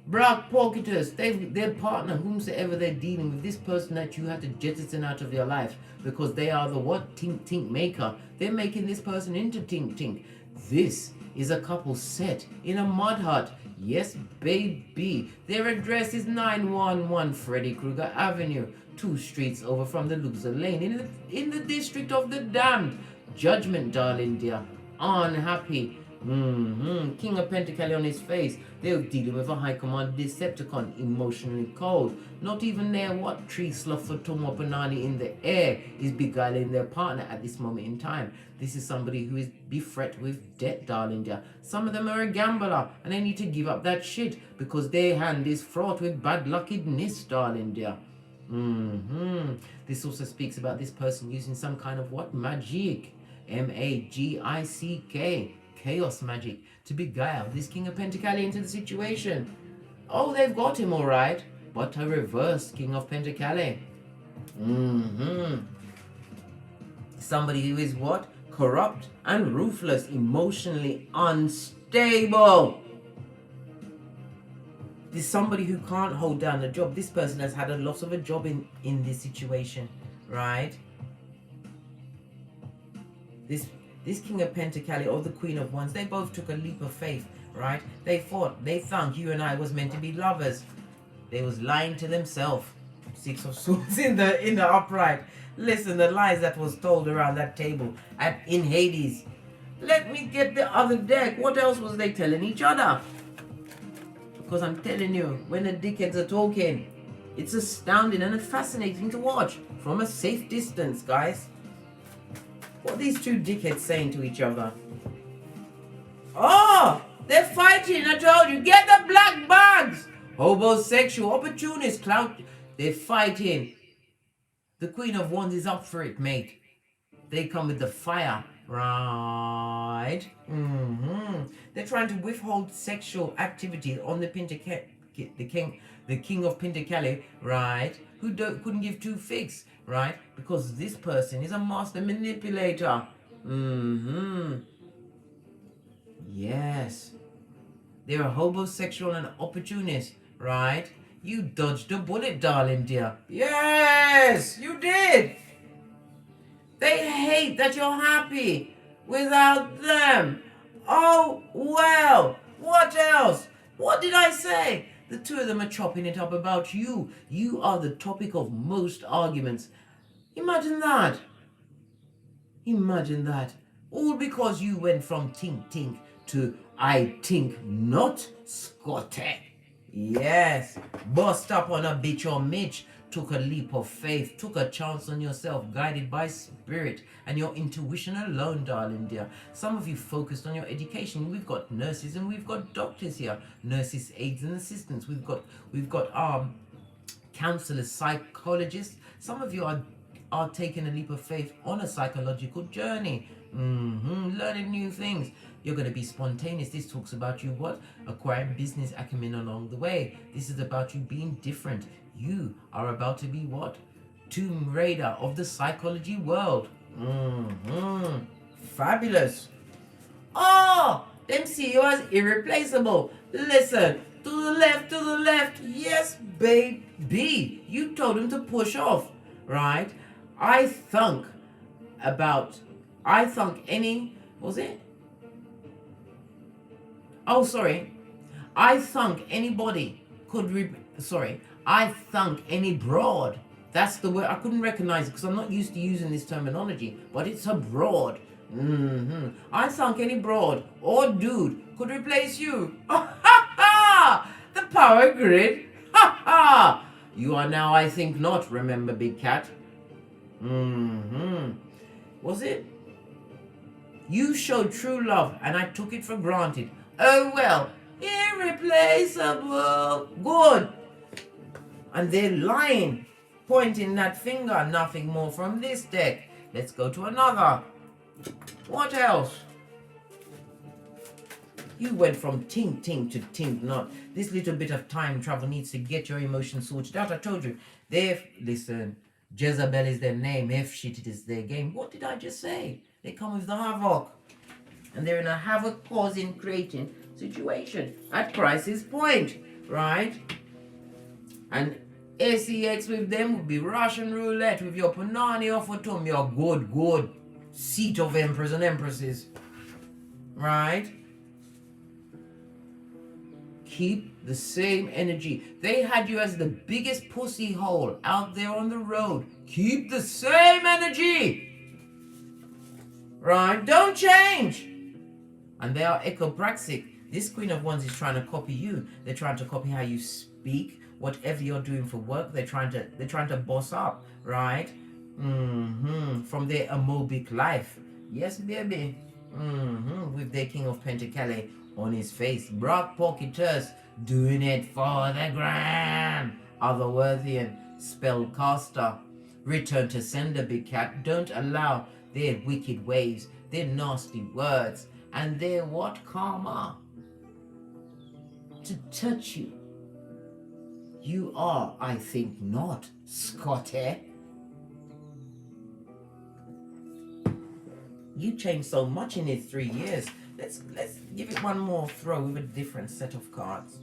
Black pocketers, their partner, whomsoever they're dealing with, this person that you had to jettison out of your life because they are the what? Tink-Tink maker. They're making this person into Tink-Tink. This is a couple set in a mud hut. Yes, baby. Their address is 911 Freddy Krueger Avenue, 2 streets over from the loser lane in the district of the damned. Judgment, darling dear. Unhappy. King of Pentacles on his face. They're dealing with a high command Decepticon, emotionally cold. Not even their what? Tree sloth for Tomo Banani in the air is beguiling their partner at this moment in time. This is somebody who is befret with debt, darling dear. Some of them are a gambler and they need to give up that shit because their hand is fraught with bad luckiness, darling dear. This also speaks about this person using some kind of what? Magic. M-A-G-I-C-K. Chaos magic to beguile this King of Pentacles into the situation. Oh, they've got him all right, but a reverse King of Pentacles. Somebody who is what? Corrupt and ruthless, emotionally unstable. This is somebody who can't hold down a job. This person has had a loss of a job in this situation, right? This King of Pentacles or the Queen of Wands, they both took a leap of faith, right? They thought, they thunk you and I was meant to be lovers. They was lying to themselves. 6 of Swords in the upright. Listen, the lies that was told around that table in Hades. Let me get the other deck. What else was they telling each other? Because I'm telling you, when the dickheads are talking, it's astounding and fascinating to watch from a safe distance, guys. What are these two dickheads saying to each other? Oh, they're fighting. I told you, get the black bags. Homosexual, opportunist, clout. They're fighting. The Queen of Wands is up for it, mate. They come with the fire, right? They're trying to withhold sexual activity on the King of Pentacles, right? Who couldn't give 2 figs, right? Because this person is a master manipulator. Yes. They're a homosexual and opportunist, right? You dodged a bullet, darling dear. Yes, you did. They hate that you're happy without them. Oh, well. What else? What did I say? The two of them are chopping it up about you. You are the topic of most arguments. Imagine that. Imagine that. All because you went from Tink-Tink to I think not, Scotty. Yes. Bust up on a bitch or Mitch. Took a leap of faith. Took a chance on yourself. Guided by spirit and your intuition alone, darling dear. Some of you focused on your education. We've got nurses and we've got doctors here. Nurses, aides and assistants. We've got counselors, psychologists. Some of you are taking a leap of faith on a psychological journey. Learning new things. You're going to be spontaneous. This talks about you what? Acquiring business acumen along the way. This is about you being different. You are about to be what? Tomb Raider of the psychology world. Fabulous. Oh, them see you as irreplaceable. Listen, to the left. Yes, baby. You told him to push off. right? I thunk any, was it? Oh, sorry. I thunk anybody could, I thunk any broad. That's the word. I couldn't recognize it because I'm not used to using this terminology, but it's a broad. I thunk any broad or dude could replace you. The power grid. You are now, I think not, remember, big cat. Was it? You showed true love and I took it for granted. Oh well, irreplaceable. Good. And they're lying, pointing that finger. Nothing more from this deck. Let's go to another. What else? You went from Tink-Tink to Tink-Not. This little bit of time travel needs to get your emotions sorted out. I told you. Listen, Jezebel is their name. If shit is their game. What did I just say? They come with the havoc. And they're in a havoc causing, creating situation at crisis point. Right? And ACX with them would be Russian roulette with your Panani or Fatum, your good seat of emperors and empresses. Right? Keep the same energy. They had you as the biggest pussy hole out there on the road. Keep the same energy. Right? Don't change. And they are echopraxic. This Queen of Wands is trying to copy you. They're trying to copy how you speak, whatever you're doing for work. They're trying to boss up, right? From their amoebic life. Yes, baby. With their King of Pentacles on his face. Brock Pocketers doing it for the gram. Otherworthian spellcaster. Return to sender, big cat. Don't allow their wicked ways, their nasty words, and their what karma to touch you. You are, I think not, Scotty. You changed so much in these 3 years. Let's give it one more throw with a different set of cards.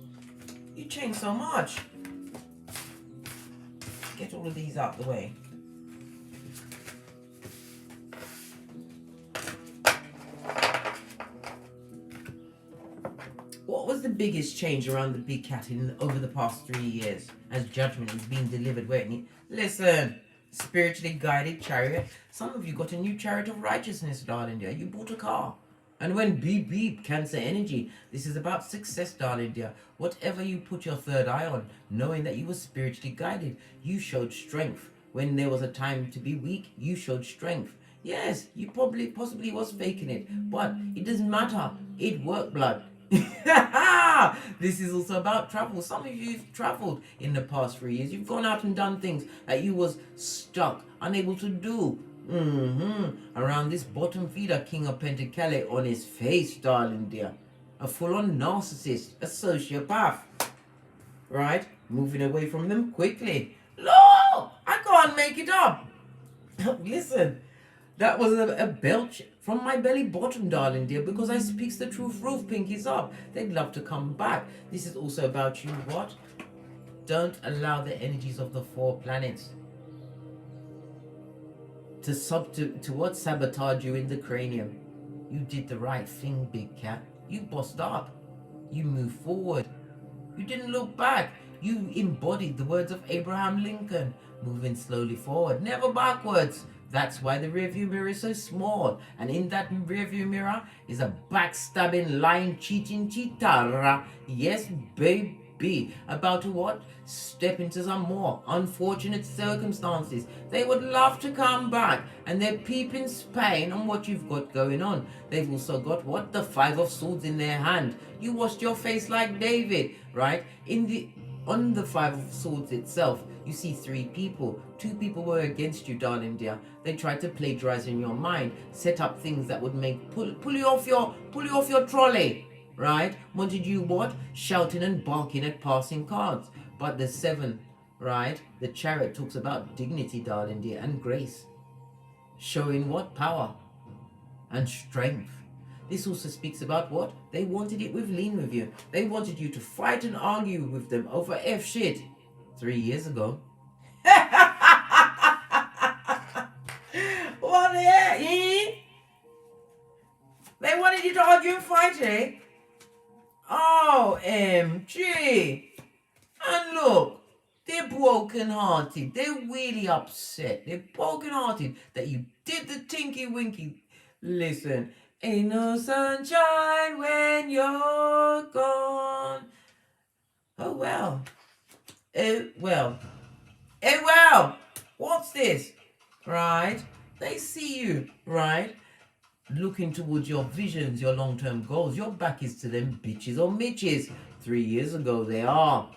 You changed so much. Get all of these out the way. What was the biggest change around the big cat over the past 3 years as judgment is being delivered where it needs? Listen, spiritually guided chariot. Some of you got a new chariot of righteousness, darling dear. You bought a car. And when beep beep, Cancer energy, this is about success, darling dear. Whatever you put your third eye on, knowing that you were spiritually guided, you showed strength. When there was a time to be weak, you showed strength. Yes, you possibly was faking it, but it doesn't matter. It worked, blood. This is also about travel. Some of you have traveled in the past 3 years. You've gone out and done things that you was stuck, unable to do. Around this bottom feeder, King of Pentacles on his face, darling dear. A full-on narcissist, a sociopath. Right? Moving away from them quickly. No! I can't make it up. Listen, that was a belch from my belly bottom, darling dear, because I speaks the truth. Roof pinkies up. They'd love to come back. This is also about you. What? Don't allow the energies of the 4 planets to sabotage you in the cranium. You did the right thing, big cat. You bossed up. You moved forward. You didn't look back. You embodied the words of Abraham Lincoln, moving slowly forward, never backwards. That's why the rearview mirror is so small. And in that rearview mirror is a backstabbing, lying, cheating cheetara. Yes, baby. About to what? Step into some more unfortunate circumstances. They would love to come back, and they're peeping Spain on what you've got going on. They've also got what? The 5 of Swords in their hand. You washed your face like David, right? On the 5 of Swords itself, you see 3 people. 2 people were against you, darling dear. They tried to plagiarize in your mind, set up things that would make pull you off your trolley, right? Wanted you what? Shouting and barking at passing cards. But the 7, right? The chariot talks about dignity, darling dear, and grace. Showing what? Power and strength. This also speaks about what? They wanted it with lean with you. They wanted you to fight and argue with them over F shit 3 years ago. there, eh? They wanted you to argue and fight, eh? OMG. And look, they're broken-hearted. They're really upset. They're broken-hearted that you did the tinky-winky. Listen, ain't no sunshine when you're gone. Oh, well. Oh, well. Oh, well. What's this? Right? They see you, right? Looking towards your visions, your long-term goals. Your back is to them bitches or mitches. 3 years ago they are.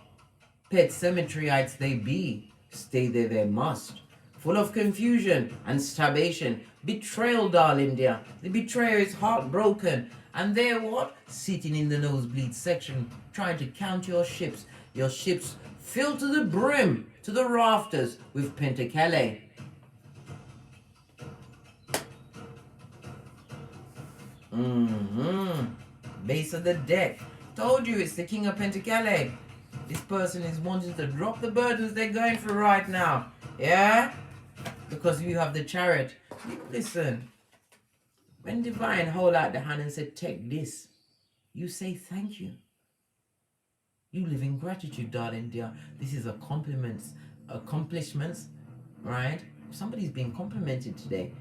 Pet cemeteryites they be. Stay there they must. Full of confusion and starvation. Betrayal, darling dear. The betrayer is heartbroken. And they're what? Sitting in the nosebleed section, trying to count your ships. Your ships filled to the brim, to the rafters with pentacale. Base of the deck. Told you it's the King of Pentacles. This person is wanting to drop the burdens they're going through right now. Yeah? Because you have the Chariot. Listen. When Divine hold out the hand and said, take this, you say thank you. You live in gratitude, darling dear. This is accomplishments, right? Somebody's being complimented today.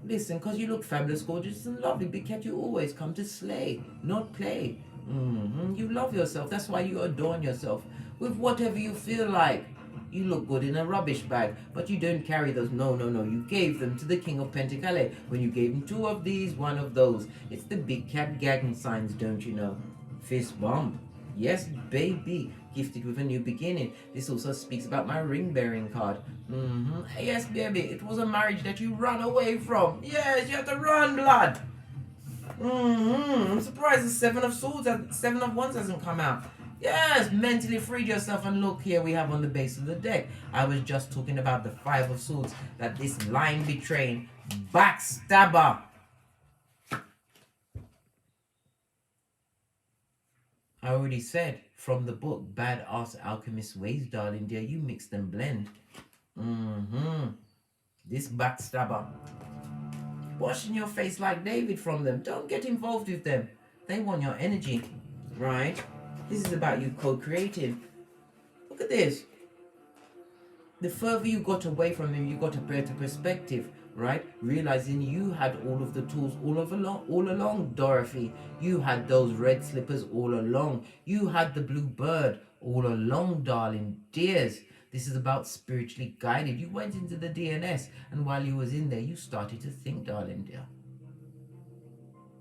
Listen, because you look fabulous, gorgeous, and lovely. Big Cat, you always come to slay, not play. You love yourself. That's why you adorn yourself with whatever you feel like. You look good in a rubbish bag, but you don't carry those. No. You gave them to the King of Pentacles. When you gave him 2 of these, 1 of those. It's the Big Cat gagging signs, don't you know? Fist bump. Yes, baby. Gifted with a new beginning. This also speaks about my ring-bearing card. Yes, baby. It was a marriage that you ran away from. Yes, you had to run, blood. I'm surprised the 7 of Swords, 7 of Wands hasn't come out. Yes, mentally freed yourself. And look, here we have on the base of the deck. I was just talking about the 5 of Swords. That this lying, betraying, backstabber. I already said from the book, Badass Alchemist Ways, darling dear, you mix and blend. This backstabber. Washing your face like David from them. Don't get involved with them. They want your energy, right? This is about you co-creating. Look at this. The further you got away from them, you got a better perspective, right? Realizing you had all of the tools all along, Dorothy. You had those red slippers all along. You had the blue bird all along, darling dears. This is about spiritually guided. You went into the DNS, and while you was in there, you started to think, darling dear.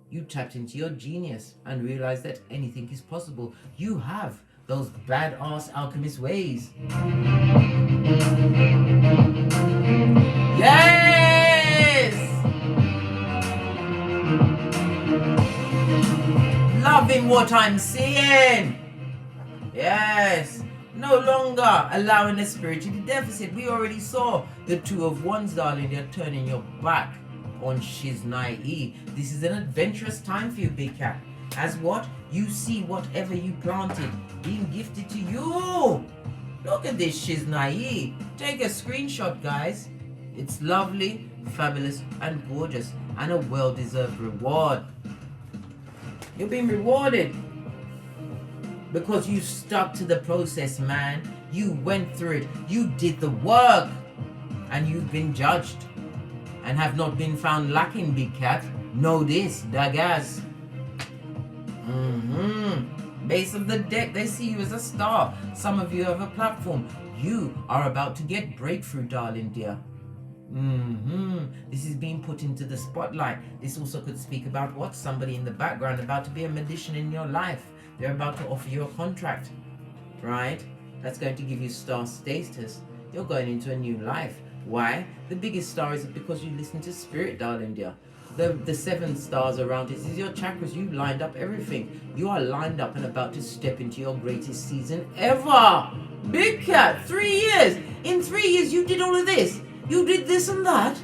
You tapped into your genius and realized that anything is possible. You have those badass alchemist ways. Yes! Loving what I'm seeing. Yes. No longer allowing a spiritual deficit. We already saw the 2 of Wands, darling. They're turning your back on Shiznai. This is an adventurous time for you, Big Cat. As what? You see whatever you planted being gifted to you. Look at this Shiznai. Take a screenshot, guys. It's lovely, fabulous, and gorgeous, and a well-deserved reward. You're being rewarded because you stuck to the process, man. You went through it. You did the work, and you've been judged and have not been found lacking, Big Cat. Know this, Dagas. Base of the deck, they see you as a star. Some of you have a platform. You are about to get breakthrough, darling dear. This is being put into the spotlight. This also could speak about what? Somebody in the background about to be a magician in your life. They're about to offer you a contract, right? That's going to give you star status. You're going into a new life. Why? The biggest star is because you listen to spirit, darling dear. The 7 stars around it is your chakras. You lined up everything. You are lined up and about to step into your greatest season ever. Big Cat, 3 years. In 3 years, you did all of this. You did this and that.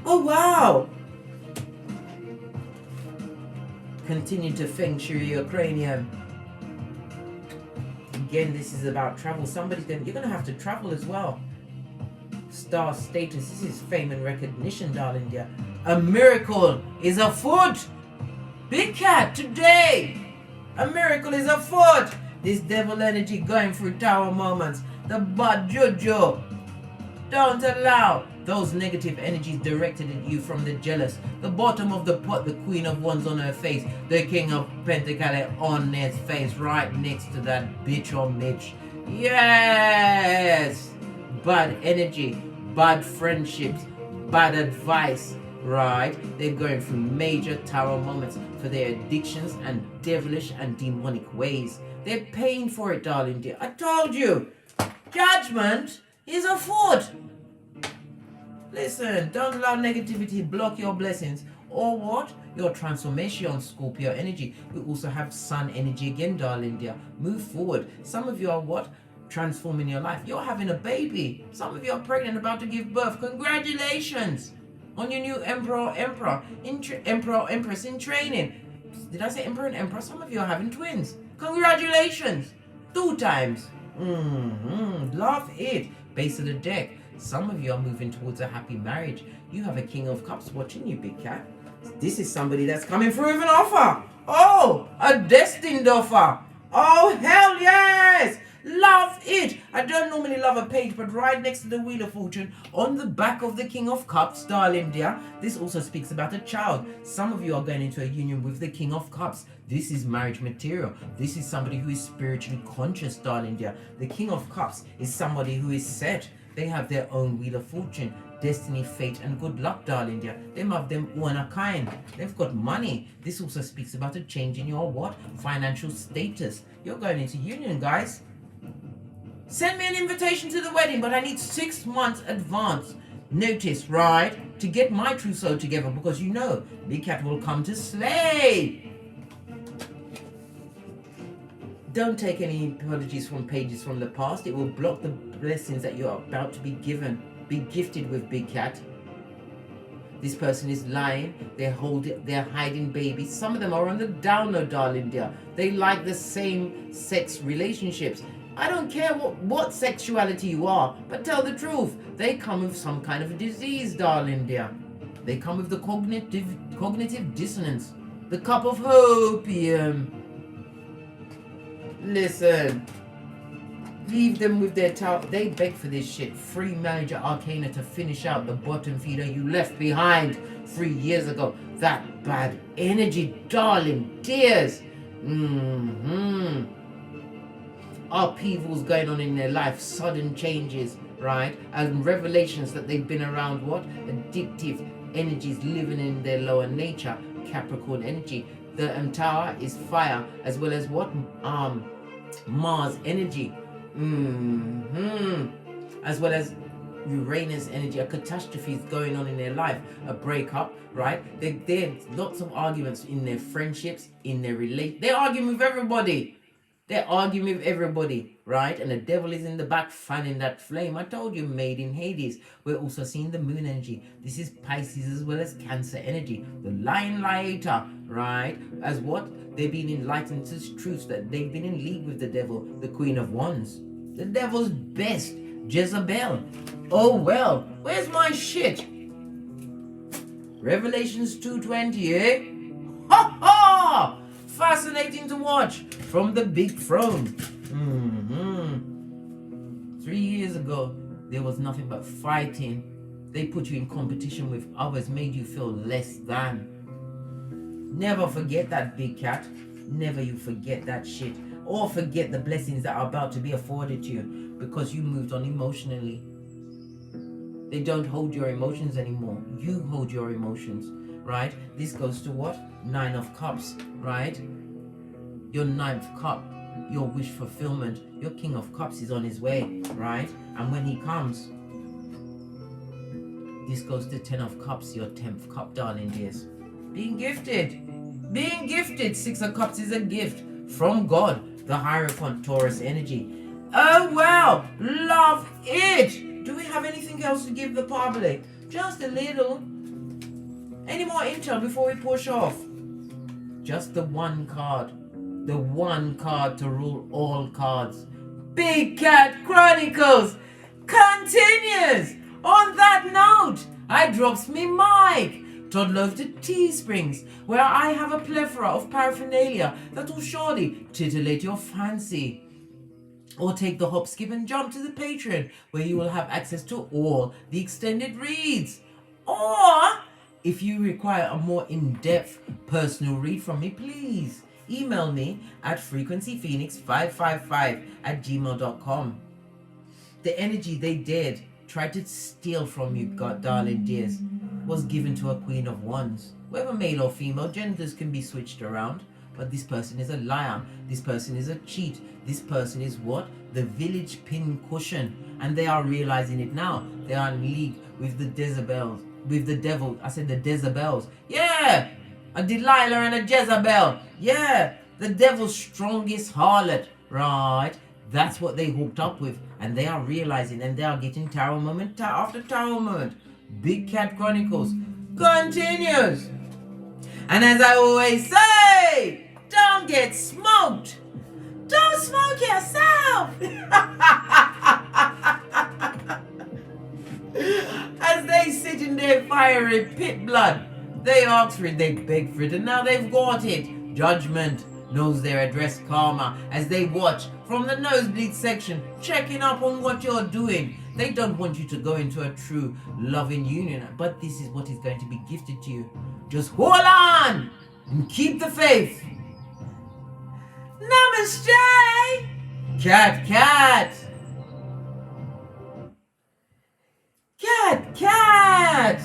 Oh, wow. Continue to feng shui your cranium. Again, this is about travel. You're going to have to travel as well. Star status. This is fame and recognition, darling dear. A miracle is afoot. Big cat, today, a miracle is afoot. This devil energy going through tower moments. The bad juju. Don't allow those negative energies directed at you from the jealous. The bottom of the pot, the queen of wands on her face. The king of pentacles on his face, right next to that bitch or Mitch. Yes! Bad energy, bad friendships, bad advice, right? They're going through major tower moments for their addictions and devilish and demonic ways. They're paying for it, darling dear. I told you, judgment is afoot. Listen, don't allow negativity block your blessings or what? Your transformation, Scorpio energy. We also have sun energy again, darling dear. Move forward. Some of you are what? Transforming your life. You're having a baby. Some of you are pregnant, about to give birth. Congratulations on your new emperor, empress in training. Did I say emperor and empress? Some of you are having twins. Congratulations. 2 times. Love it. Base of the deck. Some of you are moving towards a happy marriage. You have a king of cups watching you, big cat. This is somebody that's coming through with an offer. Oh, a destined offer. Oh, hell yes. Love it. I don't normally love a page, but right next to the Wheel of Fortune, on the back of the King of Cups, darling dear, this also speaks about a child. Some of you are going into a union with the King of Cups. This is marriage material. This is somebody who is spiritually conscious, darling dear. The King of Cups is somebody who is set. They have their own Wheel of Fortune, destiny, fate, and good luck, darling dear. They have them one a kind. They've got money. This also speaks about a change in your what? Financial status. You're going into union, guys. Send me an invitation to the wedding, but I need 6 months advance notice, right? To get my trousseau together, because you know, Big Cat will come to slay. Don't take any apologies from pages from the past. It will block the blessings that you're about to be given. Be gifted with, Big Cat. This person is lying. They're hiding babies. Some of them are on the down low, darling dear. They like the same sex relationships. I don't care what sexuality you are, but tell the truth. They come with some kind of a disease, darling dear. They come with the cognitive dissonance. The cup of hopium. Listen. Leave them with their tower. They beg for this shit. Free manager arcana to finish out the bottom feeder you left behind 3 years ago. That bad energy, darling dears. Upheavals going on in their life, sudden changes, right? And revelations that they've been around what? Addictive energies living in their lower nature, Capricorn energy. The tower is fire, as well as what? Mars energy. As well as Uranus energy. A catastrophe is going on in their life, a breakup, right? There's lots of arguments in their friendships, in their they're arguing with everybody. They're arguing with everybody, right? And the devil is in the back fanning that flame. I told you, made in Hades. We're also seeing the moon energy. This is Pisces as well as Cancer energy. The lion lighter, right? As what? They've been enlightened to truths that they've been in league with the devil, the Queen of Wands. The devil's best, Jezebel. Oh well, where's my shit? Revelations 2:20, eh? Ha ha! Fascinating to watch from the big throne. 3 years ago, there was nothing but fighting. They put you in competition with others, made you feel less than. Never forget that, Big Cat. Never you forget that shit. Or forget the blessings that are about to be afforded to you because you moved on emotionally. They don't hold your emotions anymore. You hold your emotions, right? This goes to what? 9 of Cups, right? Your 9th cup, your wish fulfillment. Your King of Cups is on his way, right? And when he comes, this goes to 10 of Cups, your 10th cup, darling dears. Being gifted. Being gifted. 6 of Cups is a gift from God. The Hierophant, Taurus energy. Oh wow, love it. Do we have anything else to give the public? Just a little. Any more intel before we push off? Just the one card. The one card to rule all cards. Big Cat Chronicles continues. On that note, I drops me mic. toddle over to Teesprings, where I have a plethora of paraphernalia that will surely titillate your fancy. Or take the hop, skip and jump to the Patreon, where you will have access to all the extended reads. Or, if you require a more in-depth personal read from me, please email me at frequencyphoenix555@gmail.com. The energy they dared try to steal from you, God, darling dears, was given to a Queen of Wands. Whether male or female, genders can be switched around. But this person is a liar. This person is a cheat. This person is what? The village pin cushion. And they are realizing it now. They are in league with the Jezebels. With the devil. I said the Jezebels. Yeah! A Delilah and a Jezebel. Yeah! The devil's strongest harlot. Right? That's what they hooked up with. And they are realizing, and they are getting tarot moment after tarot moment. Big Cat Chronicles continues. And as I always say, don't get smoked. Don't smoke yourself. As they sit in their fiery pit blood, they ask for it, they beg for it, and now they've got it. Judgment knows their address, karma, as they watch from the nosebleed section, checking up on what you're doing. They don't want you to go into a true loving union, but this is what is going to be gifted to you. Just hold on and keep the faith. Namaste! Cat, cat! Cat, cat!